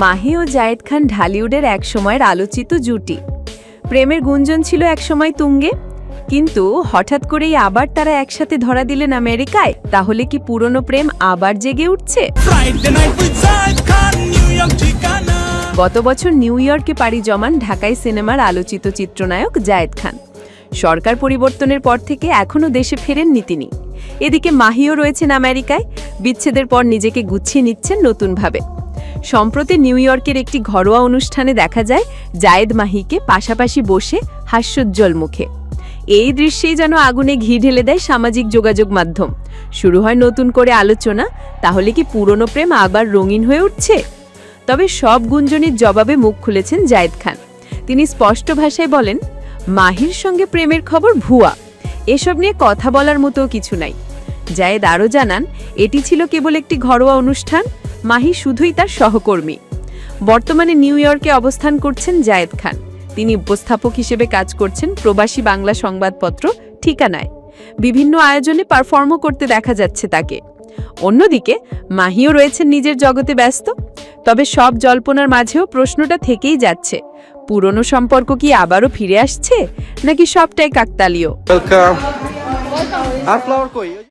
মাহি ও জায়েদ খান ঢালিউডের একসময়ের আলোচিত জুটি। প্রেমের গুঞ্জন ছিল একসময় তুঙ্গে, কিন্তু হঠাৎ করেই আবার তারা একসাথে ধরা দিলেন আমেরিকায়। তাহলে কি পুরনো প্রেম আবার জেগে উঠছে? গত বছর নিউ ইয়র্কে পাড়ি জমান ঢাকাই সিনেমার আলোচিত চিত্রনায়ক জায়েদ খান। সরকার পরিবর্তনের পর থেকে এখনও দেশে ফেরেননি তিনি। এদিকে মাহিও রয়েছেন আমেরিকায়, বিচ্ছেদের পর নিজেকে গুছিয়ে নিচ্ছেন নতুনভাবে। সম্প্রতি নিউ ইয়র্কের একটি ঘরোয়া অনুষ্ঠানে দেখা যায় জায়েদ মাহিকে পাশাপাশি বসে হাস্যোজ্জ্বল মুখে। এই দৃশ্যেই যেন আগুনে ঘি ঢেলে দেয় সামাজিক যোগাযোগ মাধ্যম। শুরু হয় নতুন করে আলোচনা, তাহলে কি পুরনো প্রেম আবার রঙিন হয়ে উঠছে? তবে সব গুঞ্জনের জবাবে মুখ খুলেছেন জায়েদ খান। তিনি স্পষ্ট ভাষায় বলেন, মাহির সঙ্গে প্রেমের খবর ভুয়া, এসব নিয়ে কথা বলার মতো কিছু নাই। জায়েদ আরও জানান, এটি ছিল কেবল একটি ঘরোয়া অনুষ্ঠান, মাহি শুধুই তার সহকর্মী। বর্তমানে নিউ ইয়র্কে অবস্থান করছেন জায়েদ খান। তিনি উপস্থাপক হিসেবে কাজ করছেন প্রবাসী বাংলা সংবাদপত্র ঠিকানায়। বিভিন্ন আয়োজনে পারফর্মও করতে দেখা যাচ্ছে তাকে। অন্যদিকে মাহিও রয়েছেন নিজের জগতে ব্যস্ত। তবে সব জল্পনার মাঝেও প্রশ্নটা থেকেই যাচ্ছে, পুরনো সম্পর্ক কি আবারও ফিরে আসছে, নাকি সবটাই কাকতালীয়?